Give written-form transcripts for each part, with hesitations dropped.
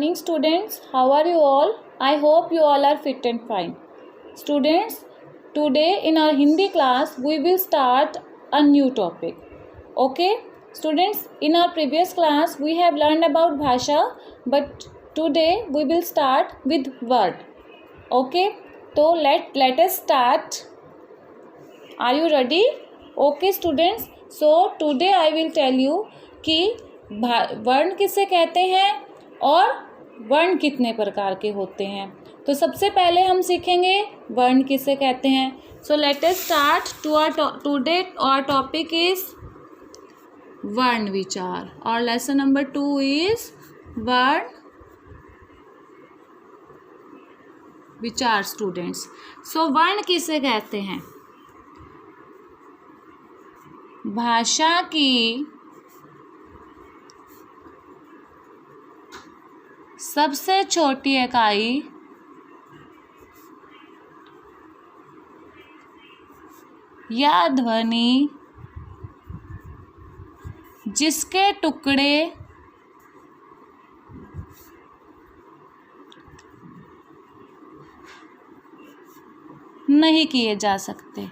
morning students. How are you all? I hope you all are fit and fine. Students, today in our Hindi class we will start a new topic. Okay? Students, in our previous class we have learned about bhasha, but today we will start with word. Okay? So let us start. Are you ready? Okay students. So today I will tell you कि वर्ण किसे कहते हैं और वर्ण कितने प्रकार के होते हैं। तो सबसे पहले हम सीखेंगे वर्ण किसे कहते हैं। So let us start today our topic is वर्ण विचार और लेसन नंबर 2 इज वर्ण विचार स्टूडेंट्स। सो वर्ण किसे कहते हैं? भाषा की सबसे छोटी इकाई या ध्वनि जिसके टुकड़े नहीं किए जा सकते,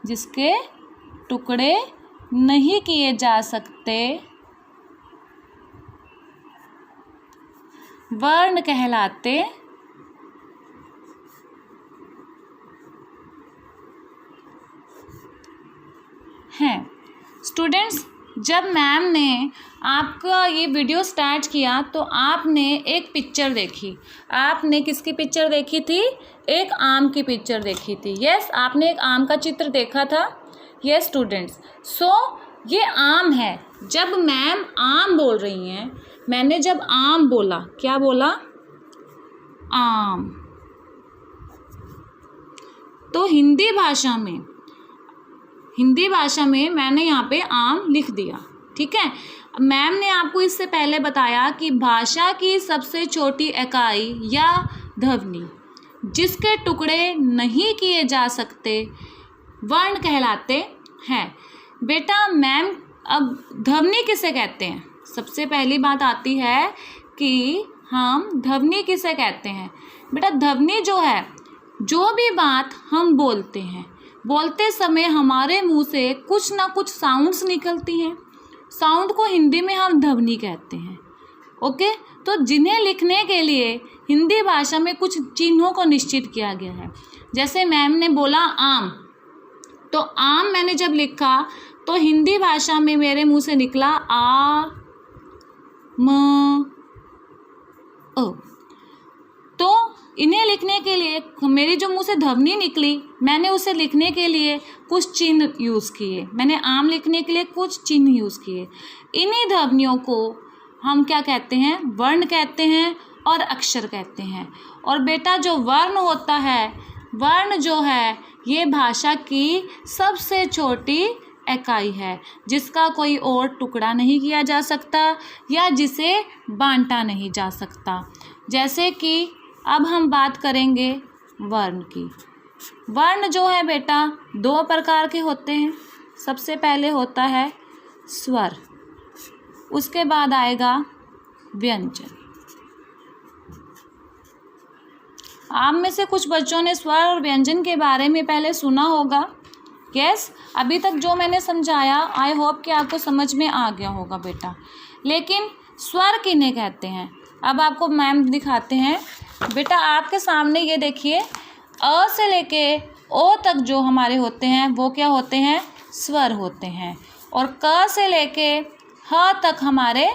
जिसके टुकड़े नहीं किए जा सकते वर्ण कहलाते हैं। स्टूडेंट्स, जब मैम ने आपका ये वीडियो स्टार्ट किया तो आपने एक पिक्चर देखी। आपने किसकी पिक्चर देखी थी? एक आम की पिक्चर देखी थी। यस, आपने एक आम का चित्र देखा था। यस स्टूडेंट्स, सो ये आम है। जब मैम आम बोल रही हैं, मैंने जब आम बोला, क्या बोला? आम। तो हिंदी भाषा में मैंने यहाँ पे आम लिख दिया। ठीक है। मैम ने आपको इससे पहले बताया कि भाषा की सबसे छोटी इकाई या ध्वनि जिसके टुकड़े नहीं किए जा सकते वर्ण कहलाते हैं। बेटा मैम, अब ध्वनि किसे कहते हैं? सबसे पहली बात आती है कि हम ध्वनि किसे कहते हैं। बेटा ध्वनि जो है, जो भी बात हम बोलते हैं, बोलते समय हमारे मुंह से कुछ ना कुछ साउंड्स निकलती हैं। साउंड को हिंदी में हम ध्वनि कहते हैं। ओके, तो जिन्हें लिखने के लिए हिंदी भाषा में कुछ चिन्हों को निश्चित किया गया है। जैसे मैम ने बोला आम, तो आम मैंने जब लिखा तो हिंदी भाषा में मेरे मुंह से निकला आ म ओ। तो इन्हें लिखने के लिए मेरी जो मुंह से ध्वनि निकली, मैंने उसे लिखने के लिए कुछ चिन्ह यूज़ किए। मैंने आम लिखने के लिए कुछ चिन्ह यूज़ किए। इन्हीं ध्वनियों को हम क्या कहते हैं? वर्ण कहते हैं और अक्षर कहते हैं। और बेटा जो वर्ण होता है, वर्ण जो है ये भाषा की सबसे छोटी इकाई है, जिसका कोई और टुकड़ा नहीं किया जा सकता या जिसे बांटा नहीं जा सकता। जैसे कि अब हम बात करेंगे वर्ण की। वर्ण जो है बेटा 2 प्रकार के होते हैं। सबसे पहले होता है स्वर, उसके बाद आएगा व्यंजन। आप में से कुछ बच्चों ने स्वर और व्यंजन के बारे में पहले सुना होगा। यस, अभी तक जो मैंने समझाया आई होप कि आपको समझ में आ गया होगा बेटा। लेकिन स्वर किन्हें कहते हैं, अब आपको मैम दिखाते हैं। बेटा आपके सामने ये देखिए, अ से लेके ओ तक जो हमारे होते हैं वो क्या होते हैं? स्वर होते हैं। और क से लेके ह तक हमारे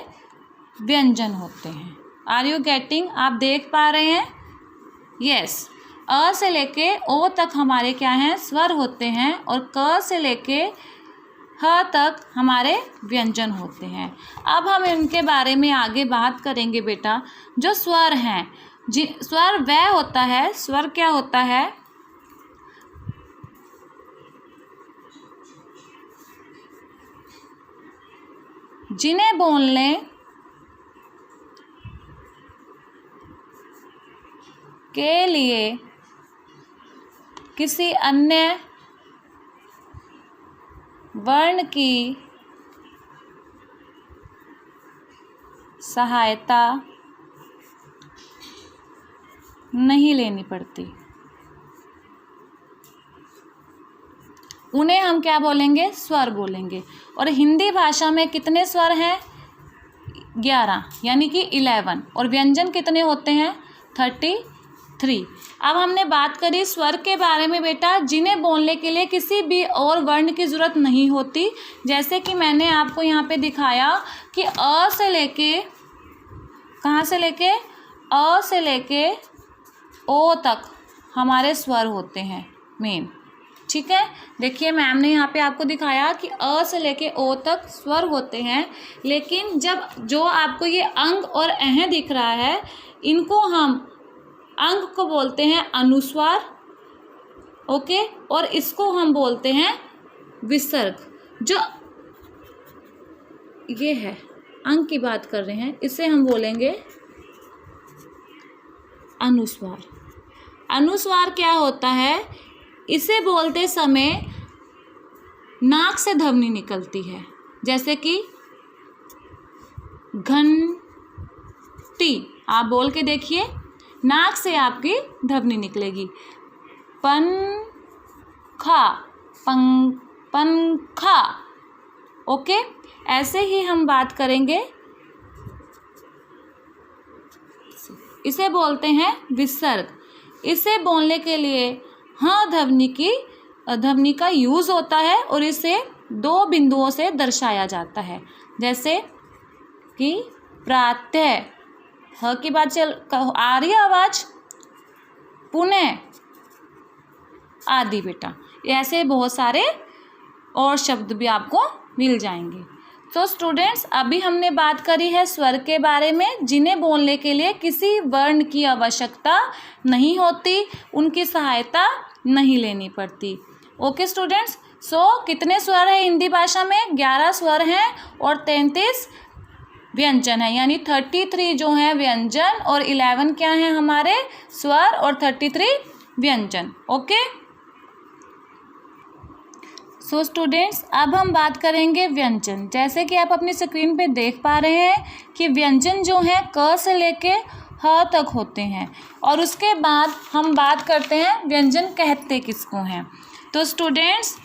व्यंजन होते हैं। Are you getting? आप देख पा रहे हैं? यस, अ से लेके ओ तक हमारे क्या हैं? स्वर होते हैं। और क से लेके ह तक हमारे व्यंजन होते हैं। अब हम इनके बारे में आगे बात करेंगे बेटा। जो स्वर हैं, स्वर वह होता है, स्वर क्या होता है? जिन्हें बोलने के लिए किसी अन्य वर्ण की सहायता नहीं लेनी पड़ती। उन्हें हम क्या बोलेंगे? स्वर बोलेंगे। और हिंदी भाषा में कितने स्वर हैं? 11 यानी कि 11। और व्यंजन कितने होते हैं? 33। अब हमने बात करी स्वर के बारे में बेटा, जिन्हें बोलने के लिए किसी भी और वर्ण की ज़रूरत नहीं होती। जैसे कि मैंने आपको यहाँ पे दिखाया कि अ से लेके, कहाँ से लेके? अ से लेके ओ तक हमारे स्वर होते हैं मेन। ठीक है, देखिए मैम ने यहाँ पे आपको दिखाया कि अ से लेके ओ तक स्वर होते हैं। लेकिन जब जो आपको ये अंग और अह दिख रहा है, इनको हम अंग को बोलते हैं अनुस्वार, ओके, और इसको हम बोलते हैं विसर्ग। जो ये है अंग की बात कर रहे हैं, इसे हम बोलेंगे अनुस्वार। अनुस्वार क्या होता है? इसे बोलते समय नाक से ध्वनि निकलती है, जैसे कि घंटी। आप बोल के देखिए, नाक से आपकी ध्वनि निकलेगी। पंखा, पंखा, ओके। ऐसे ही हम बात करेंगे, इसे बोलते हैं विसर्ग। इसे बोलने के लिए हाँ ध्वनि का यूज होता है और इसे 2 बिंदुओं से दर्शाया जाता है, जैसे कि प्रातः, ह की बात आ रही है आवाज, पुनः आदि बेटा। ऐसे बहुत सारे और शब्द भी आपको मिल जाएंगे। तो स्टूडेंट्स, अभी हमने बात करी है स्वर के बारे में, जिन्हें बोलने के लिए किसी वर्ण की आवश्यकता नहीं होती, उनकी सहायता नहीं लेनी पड़ती। ओके स्टूडेंट्स, कितने स्वर हैं हिंदी भाषा में? 11 स्वर हैं और 33 व्यंजन है, यानी 33 जो है व्यंजन और 11 क्या है हमारे? स्वर और 33 व्यंजन। ओके, स्टूडेंट्स, अब हम बात करेंगे व्यंजन। जैसे कि आप अपनी स्क्रीन पे देख पा रहे हैं कि व्यंजन जो है क से लेके ह तक होते हैं, और उसके बाद हम बात करते हैं व्यंजन कहते किसको हैं। तो स्टूडेंट्स,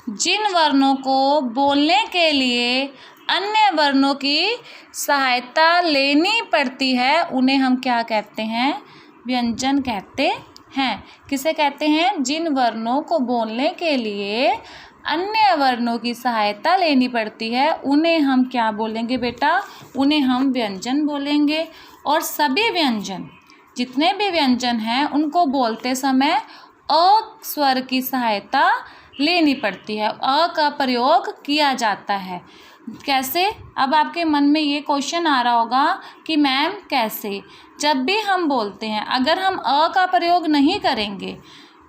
जिन वर्णों को बोलने के लिए अन्य वर्णों की सहायता लेनी पड़ती है, उन्हें हम क्या कहते हैं? व्यंजन कहते हैं। किसे कहते हैं? जिन वर्णों को बोलने के लिए अन्य वर्णों की सहायता लेनी पड़ती है, उन्हें हम क्या बोलेंगे बेटा? उन्हें हम व्यंजन बोलेंगे। और सभी व्यंजन, जितने भी व्यंजन हैं, उनको बोलते समय अ स्वर की सहायता लेनी पड़ती है, अ का प्रयोग किया जाता है। कैसे? अब आपके मन में ये क्वेश्चन आ रहा होगा कि मैम कैसे? जब भी हम बोलते हैं, अगर हम अ का प्रयोग नहीं करेंगे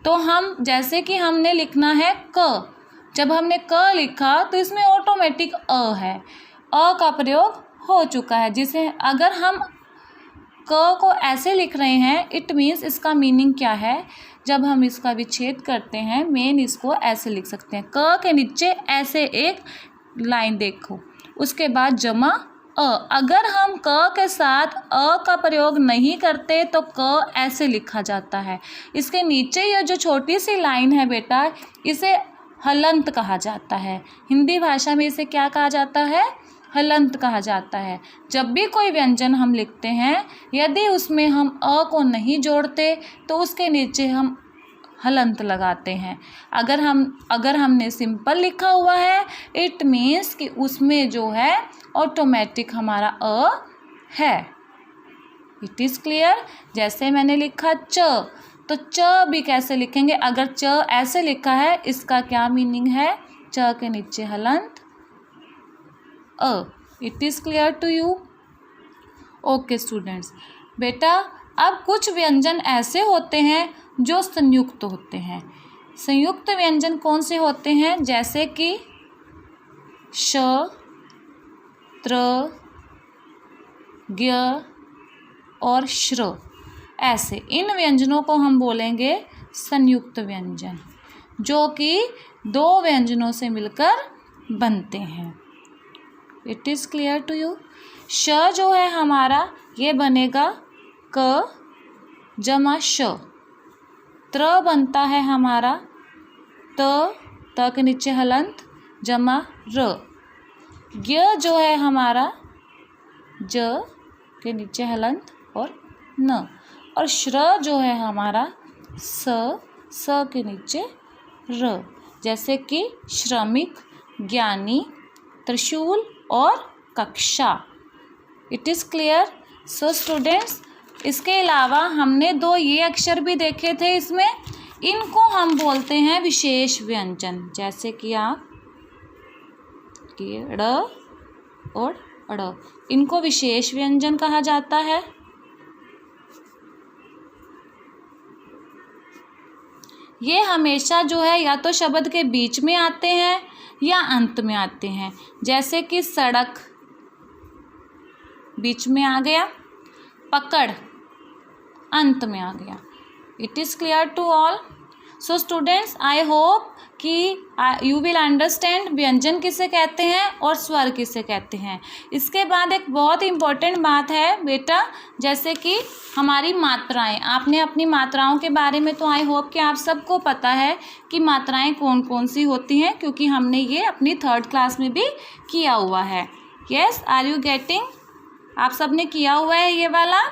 तो हम, जैसे कि हमने लिखना है क, जब हमने क लिखा तो इसमें ऑटोमेटिक अ है, अ का प्रयोग हो चुका है। जिसे अगर हम क को ऐसे लिख रहे हैं, इट मीन्स इसका मीनिंग क्या है? जब हम इसका विच्छेद करते हैं, मेन इसको ऐसे लिख सकते हैं, क के नीचे ऐसे एक लाइन देखो, उसके बाद जमा अ। अगर हम क के साथ अ का प्रयोग नहीं करते तो क ऐसे लिखा जाता है। इसके नीचे ये जो छोटी सी लाइन है बेटा, इसे हलंत कहा जाता है। हिंदी भाषा में इसे क्या कहा जाता है? हलंत कहा जाता है। जब भी कोई व्यंजन हम लिखते हैं, यदि उसमें हम अ को नहीं जोड़ते तो उसके नीचे हम हलंत लगाते हैं। अगर हमने सिंपल लिखा हुआ है, इट मीन्स कि उसमें जो है ऑटोमेटिक हमारा अ है। It is clear? जैसे मैंने लिखा च, तो च भी कैसे लिखेंगे? अगर च ऐसे लिखा है, इसका क्या मीनिंग है? च के नीचे हलंत अ। It is clear to you? Okay students, बेटा अब कुछ व्यंजन ऐसे होते हैं जो संयुक्त होते हैं। संयुक्त व्यंजन कौन से होते हैं? जैसे कि श, त्र, ज्ञ और श्र। ऐसे इन व्यंजनों को हम बोलेंगे संयुक्त व्यंजन, जो कि 2 व्यंजनों से मिलकर बनते हैं। It is clear to you? श जो है हमारा, ये बनेगा क जमा श, त्र बनता है हमारा त के नीचे हलंत जमा र, ज्ञ जो है हमारा ज के नीचे हलंत और न, और श्र जो है हमारा स के नीचे र, जैसे कि श्रमिक, ज्ञानी, त्रिशूल और कक्षा। It is clear? So students, इसके अलावा हमने दो ये अक्षर भी देखे थे इसमें, इनको हम बोलते हैं विशेष व्यंजन, जैसे कि आप ड़ और अड़, इनको विशेष व्यंजन कहा जाता है। ये हमेशा जो है या तो शब्द के बीच में आते हैं या अंत में आते हैं, जैसे कि सड़क बीच में आ गया, पकड़ अंत में आ गया। It is clear to all? So students, I hope कि यू विल अंडरस्टैंड व्यंजन किसे कहते हैं और स्वर किसे कहते हैं। इसके बाद एक बहुत इम्पोर्टेंट बात है बेटा, जैसे कि हमारी मात्राएं। आपने अपनी मात्राओं के बारे में तो आई होप कि आप सबको पता है कि मात्राएं कौन कौन सी होती हैं, क्योंकि हमने ये अपनी 3rd क्लास में भी किया हुआ है। Yes, are you getting? आप सब ने किया हुआ है ये वाला?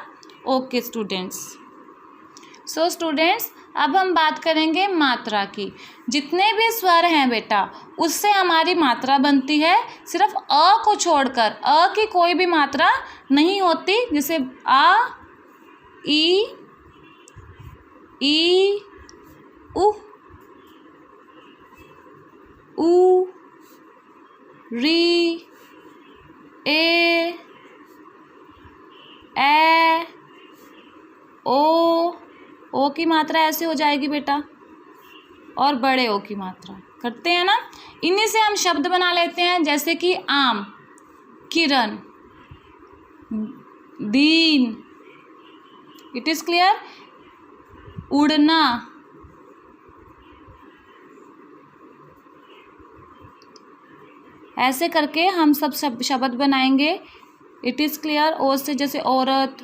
Okay students. सो स्टूडेंट्स, अब हम बात करेंगे मात्रा की। जितने भी स्वर हैं बेटा, उससे हमारी मात्रा बनती है, सिर्फ अ को छोड़कर। अ की कोई भी मात्रा नहीं होती, जैसे आ, ई, उ, री, ए, ओ की मात्रा ऐसे हो जाएगी बेटा, और बड़े ओ की मात्रा करते हैं ना। इन्हीं से हम शब्द बना लेते हैं, जैसे कि आम, किरण, दीन। It is clear? उड़ना, ऐसे करके हम सब शब्द बनाएंगे। It is clear? ओ से जैसे औरत।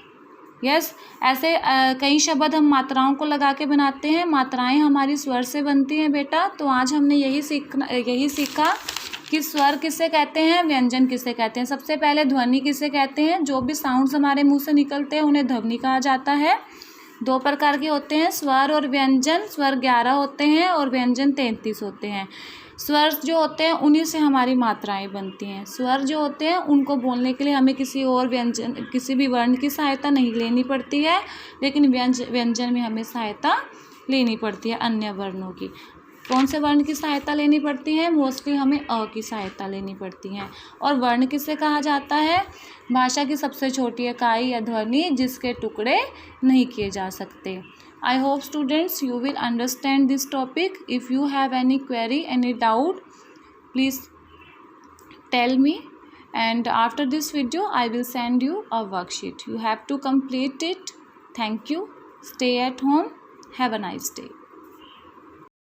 यस, ऐसे कई शब्द हम मात्राओं को लगा के बनाते हैं। मात्राएं हमारी स्वर से बनती हैं बेटा। तो आज हमने यही सीखा कि स्वर किसे कहते हैं, व्यंजन किसे कहते हैं। सबसे पहले ध्वनि किसे कहते हैं? जो भी साउंड्स हमारे मुंह से निकलते हैं उन्हें ध्वनि कहा जाता है। 2 प्रकार के होते हैं, स्वर और व्यंजन। स्वर 11 होते हैं और व्यंजन 33 होते हैं। स्वर जो होते हैं उन्हीं से हमारी मात्राएं बनती हैं। स्वर जो होते हैं उनको बोलने के लिए हमें किसी भी वर्ण की सहायता नहीं लेनी पड़ती है, लेकिन व्यंजन में हमें सहायता लेनी पड़ती है अन्य वर्णों की। कौन से वर्ण की सहायता लेनी पड़ती है? मोस्टली हमें अ की सहायता लेनी पड़ती है। और वर्ण किसे कहा जाता है? भाषा की सबसे छोटी इकाई या ध्वनि जिसके टुकड़े नहीं किए जा सकते। I hope students you will understand this topic. If you have any query, any doubt, please tell me, and after this video I will send you a worksheet. You have to complete it. Thank you. Stay at home. Have a nice day.